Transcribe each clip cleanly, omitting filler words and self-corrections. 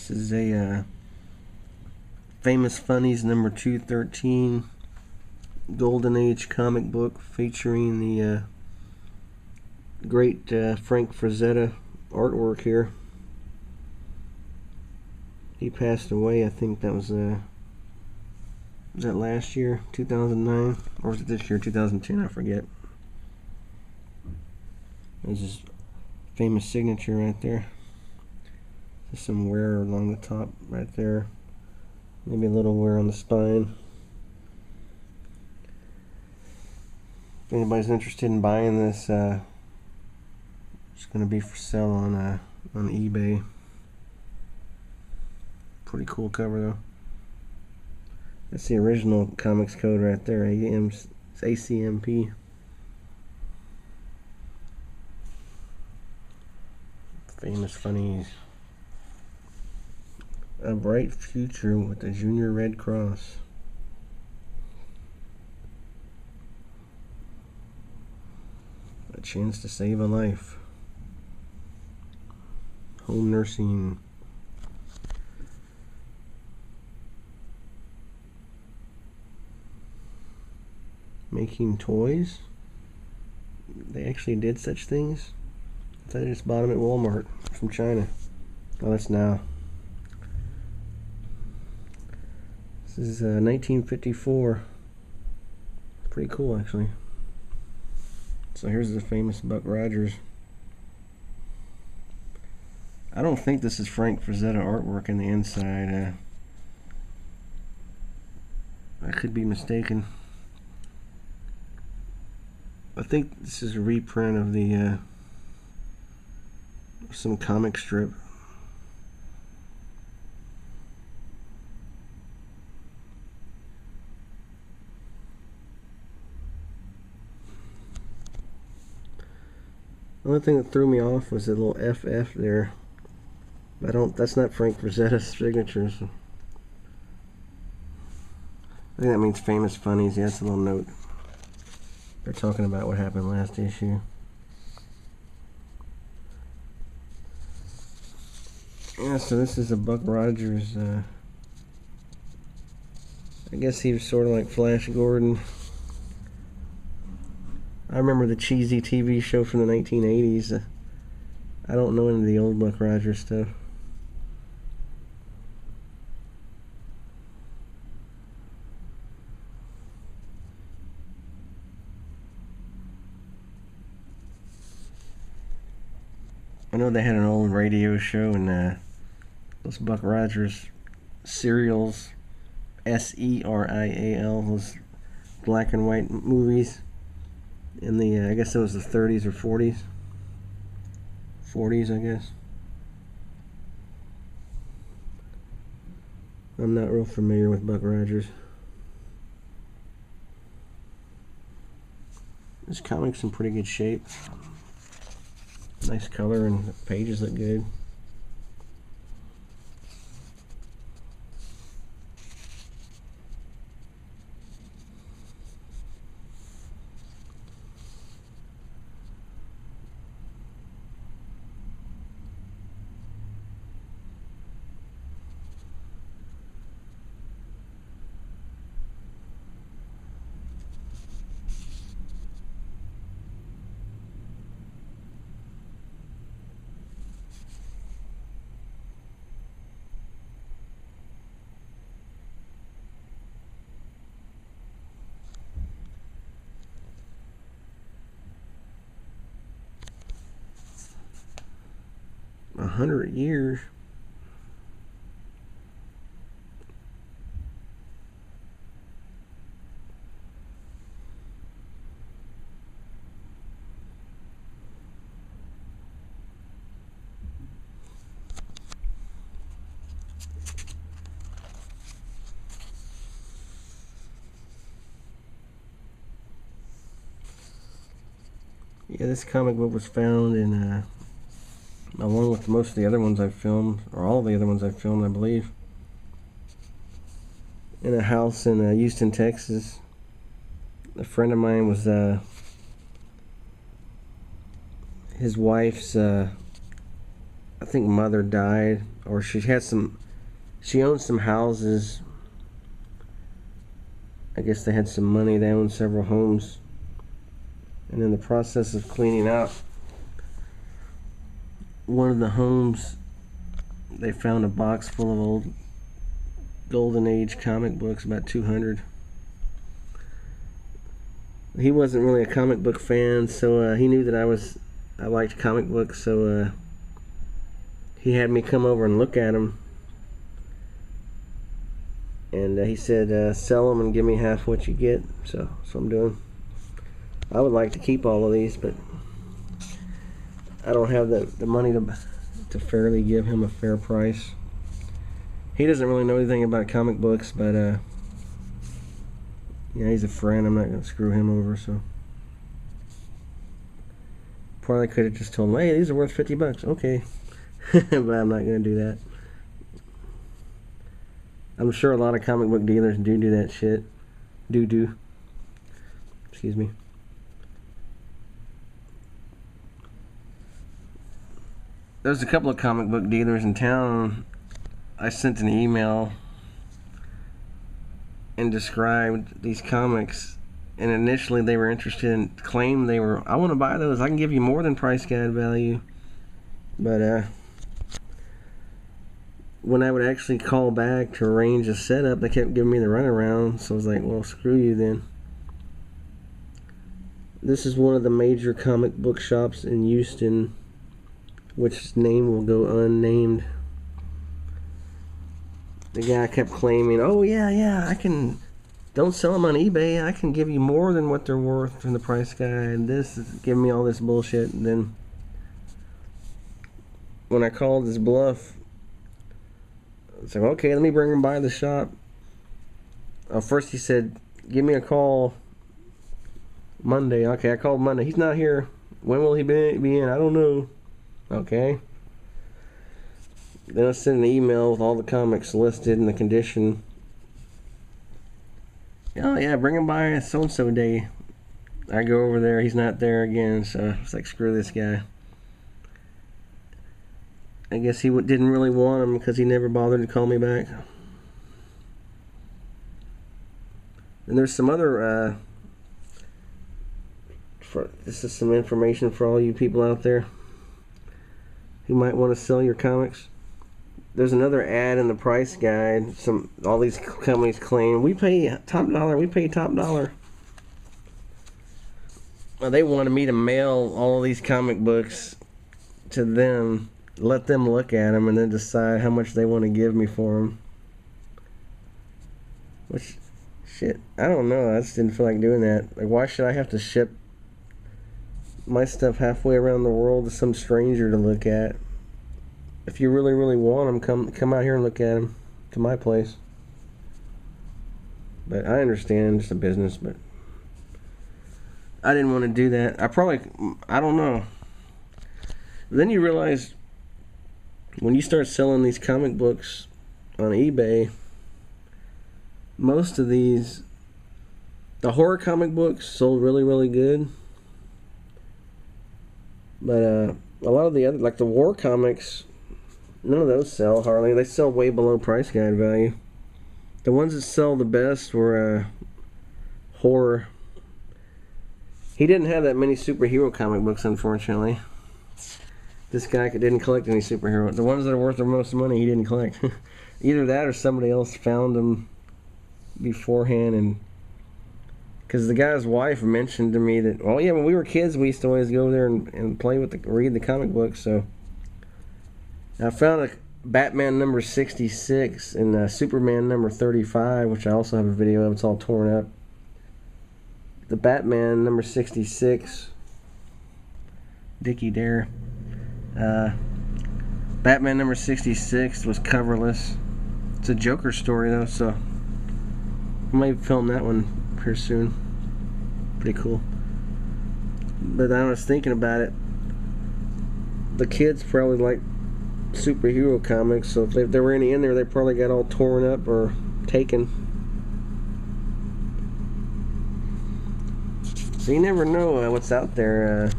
This is a Famous Funnies number 213 Golden Age comic book featuring the great Frank Frazetta artwork here. He passed away, I think that was that last year, 2009? Or was it this year, 2010? I forget. There's his famous signature right there. There's some wear along the top right there. Maybe a little wear on the spine. If anybody's interested in buying this, it's going to be for sale on eBay. Pretty cool cover though. That's the original comics code right there. It's ACMP. Famous Funnies. A bright future with the Junior Red Cross. A chance to save a life. Home nursing. Making toys? They actually did such things? I thought I just bought them at Walmart from China. Oh, that's now. This is 1954. Pretty cool, actually. So here's the famous Buck Rogers. I don't think this is Frank Frazetta artwork in the inside. I could be mistaken. I think this is a reprint of the some comic strip. The only thing that threw me off was the little FF there. That's not Frank Frazetta's signature. So I think that means Famous Funnies. Yeah, that's a little note. They're talking about what happened last issue. Yeah, so this is a Buck Rogers. I guess he was sort of like Flash Gordon. I remember the cheesy TV show from the 1980s. I don't know any of the old Buck Rogers stuff. I know they had an old radio show, and those Buck Rogers serials, SERIAL, those black and white movies in the, I guess it was the 30s or 40s. 40s, I guess. I'm not real familiar with Buck Rogers. This comic's in pretty good shape. Nice color and the pages look good. A 100 years. Yeah, this comic book was found in along with most of the other ones I've filmed, or all the other ones I've filmed, I believe, in a house in Houston, Texas. A friend of mine was his wife's I think mother died, or she owns some houses. I guess they had some money. They owned several homes. And in the process of cleaning out one of the homes, they found a box full of old Golden Age comic books, about 200. He wasn't really a comic book fan, so he knew that I liked comic books, so he had me come over and look at them. And he said, sell them and give me half what you get. So that's what I'm doing. I would like to keep all of these, but I don't have the money to fairly give him a fair price. He doesn't really know anything about comic books, but yeah, he's a friend. I'm not going to screw him over, so. Probably could have just told him, hey, these are worth $50. Okay. But I'm not going to do that. I'm sure a lot of comic book dealers do that shit. Do. Excuse me. There's a couple of comic book dealers in town. I sent an email and described these comics, and initially they were interested and claimed I want to buy those. I can give you more than price guide value. But when I would actually call back to arrange a setup, they kept giving me the runaround, so I was like, well, screw you then. This is one of the major comic book shops in Houston, which name will go unnamed. The guy kept claiming, oh yeah, I can, don't sell them on eBay, I can give you more than what they're worth from the price guide, and this is giving me all this bullshit. And then when I called his bluff, it's like, okay, let me bring him by the shop. First he said, give me a call Monday. Okay, I called Monday. He's not here. When will he be in? I don't know. Okay. Then I sent an email with all the comics listed and the condition. Oh yeah, bring him by so-and-so day. I go over there. He's not there again, so it's like, screw this guy. I guess he didn't really want him because he never bothered to call me back. And there's some other, this is some information for all you people out there who might want to sell your comics. There's another ad in the price guide. All these companies claim, we pay top dollar, we pay top dollar. Well, they wanted me to mail all of these comic books to them, let them look at them, and then decide how much they want to give me for them. Which, shit, I don't know. I just didn't feel like doing that. Like, why should I have to ship my stuff halfway around the world to some stranger to look at? If you really, really want them, come out here and look at them to my place. But I understand, it's a business, but I didn't want to do that. I don't know. Then you realize when you start selling these comic books on eBay, most of the horror comic books sold really, really good. But a lot of the other, like the war comics, none of those sell hardly. They sell way below price guide value. The ones that sell the best were horror. He didn't have that many superhero comic books, unfortunately. This guy didn't collect any superhero. The ones that are worth the most money, he didn't collect. Either that or somebody else found them beforehand. And because the guy's wife mentioned to me that, oh yeah, when we were kids, we used to always go there and play with read the comic books. So I found a Batman number 66 and Superman number 35, which I also have a video of. It's all torn up. The Batman number 66, Dickie Dare. Batman number 66 was coverless. It's a Joker story though, so I might film that one here soon. Pretty cool. But I was thinking about it. The kids probably like superhero comics, so if there were any in there, they probably got all torn up or taken. So you never know what's out there.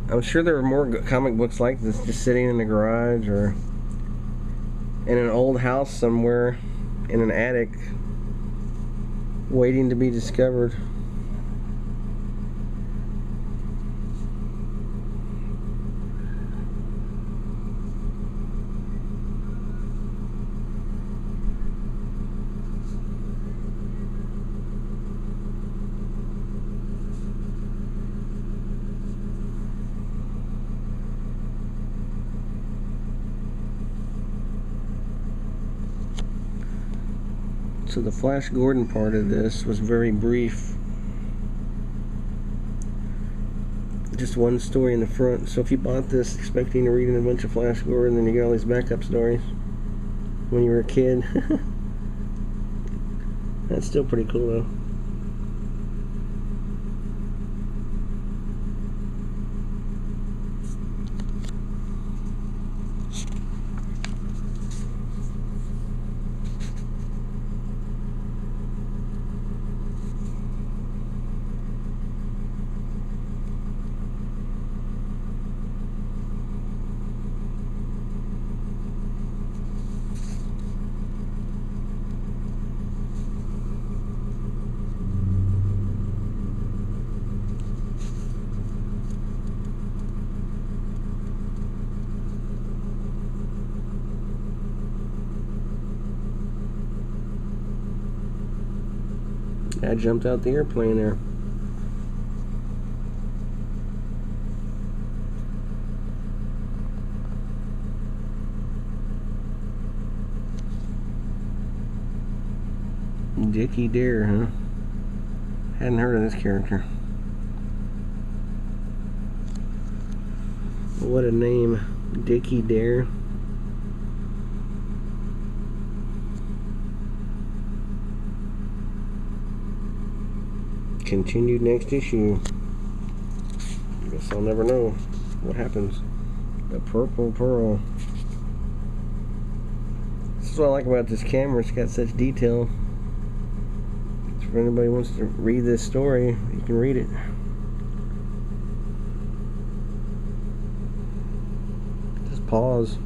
I'm sure there are more comic books like this just sitting in the garage or in an old house somewhere in an attic, waiting to be discovered. So the Flash Gordon part of this was very brief. Just one story in the front. So if you bought this expecting to read in a bunch of Flash Gordon, then you got all these backup stories when you were a kid. That's still pretty cool though. I jumped out the airplane there. Dickie Dare, huh? Hadn't heard of this character. What a name, Dickie Dare. Continued next issue. Guess I'll never know what happens. The Purple Pearl. This is what I like about this camera. It's got such detail. If anybody wants to read this story, you can read it. Just pause.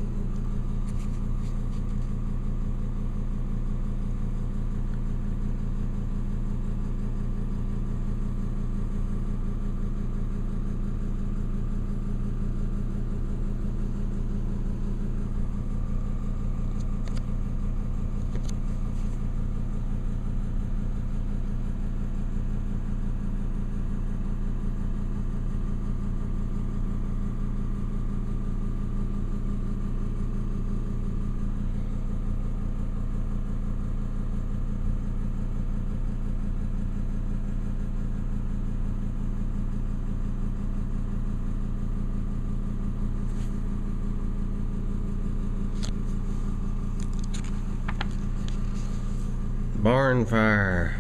Barn fire.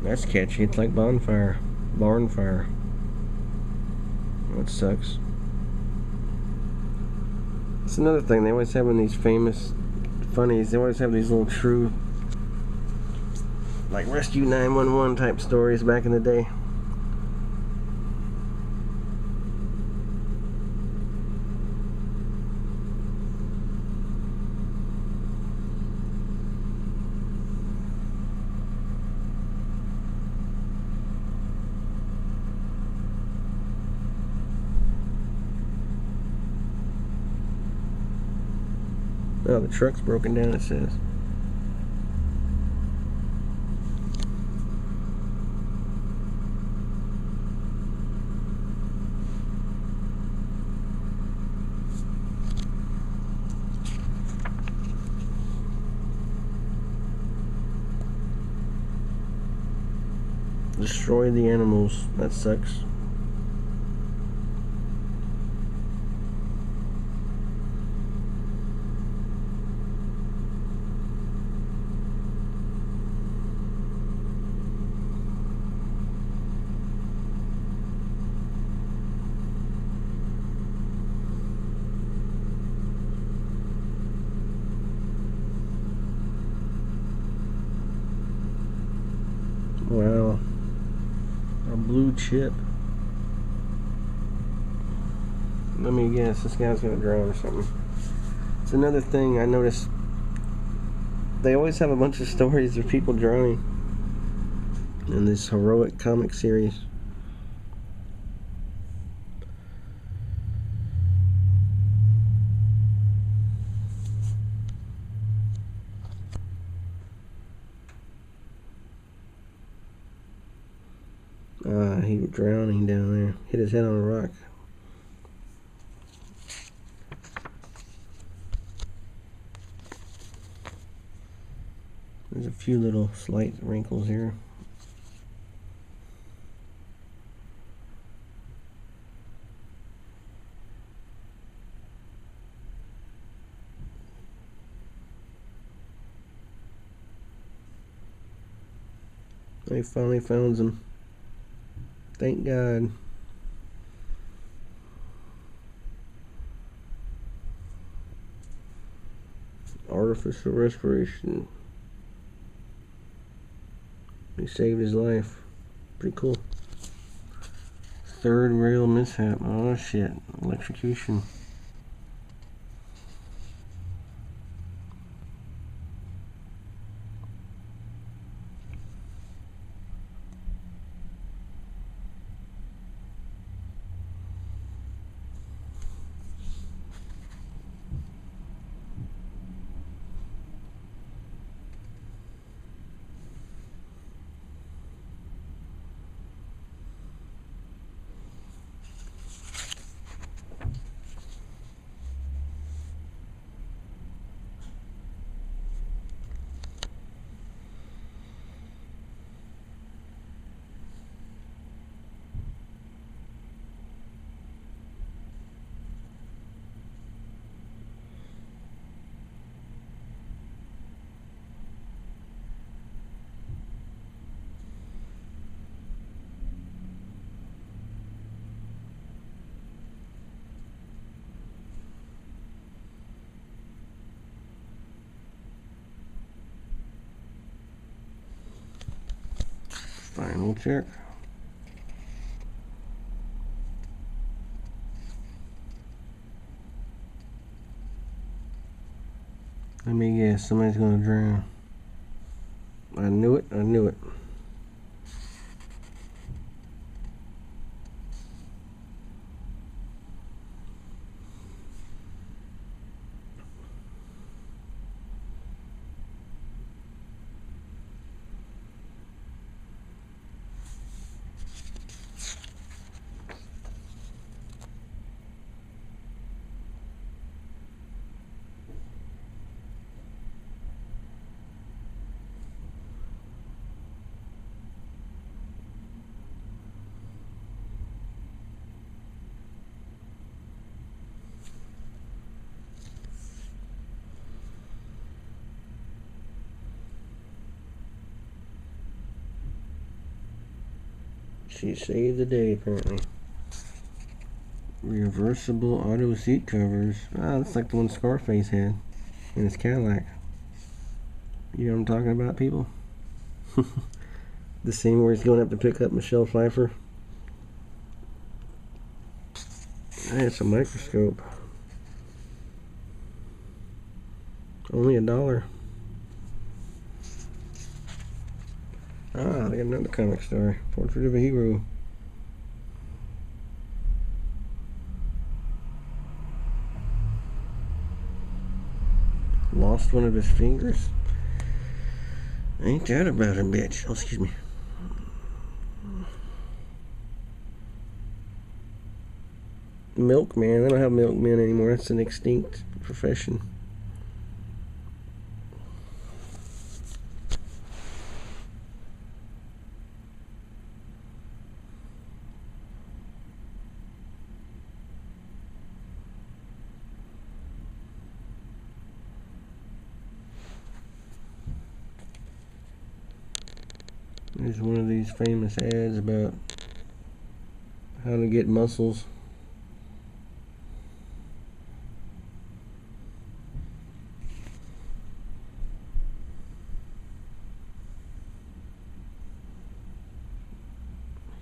That's catchy. It's like bonfire. Barn fire. That sucks. It's another thing. They always have in these famous funnies. They always have these little true, like Rescue 911 type stories back in the day. Oh, the truck's broken down, it says. Destroy the animals. That sucks. Wow. A blue chip. Let me guess, this guy's gonna drown or something. It's another thing I noticed. They always have a bunch of stories of people drowning in this heroic comic series. He was drowning down there. Hit his head on a rock. There's a few little slight wrinkles here. They finally found him. Thank God. Artificial respiration. He saved his life. Pretty cool. Third rail mishap. Oh shit. Electrocution. Final check. Let me guess, somebody's gonna drown. I knew it, I knew it. She saved the day, apparently. Reversible auto seat covers. Ah, that's like the one Scarface had in his Cadillac. You know what I'm talking about, people? The scene where he's going up to pick up Michelle Pfeiffer. Hey, it's a microscope. Only $1. Ah, they got another comic story. Portrait of a Hero. Lost one of his fingers. Ain't that about a bitch? Oh, excuse me. Milkman. They don't have milkmen anymore. That's an extinct profession. There's one of these famous ads about how to get muscles.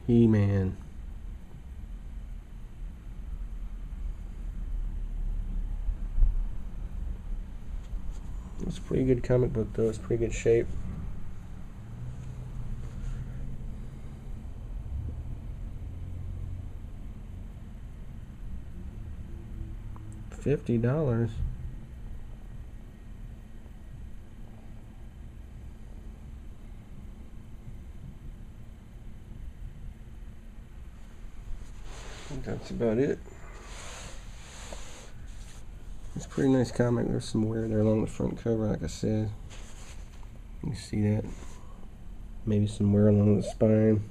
He-Man. It's a pretty good comic book though. It's pretty good shape. $50. I think that's about it. It's a pretty nice comic. There's some wear there along the front cover, like I said. You can see that. Maybe some wear along the spine.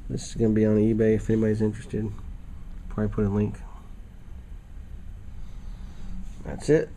This is going to be on eBay if anybody's interested. Probably put a link. That's it.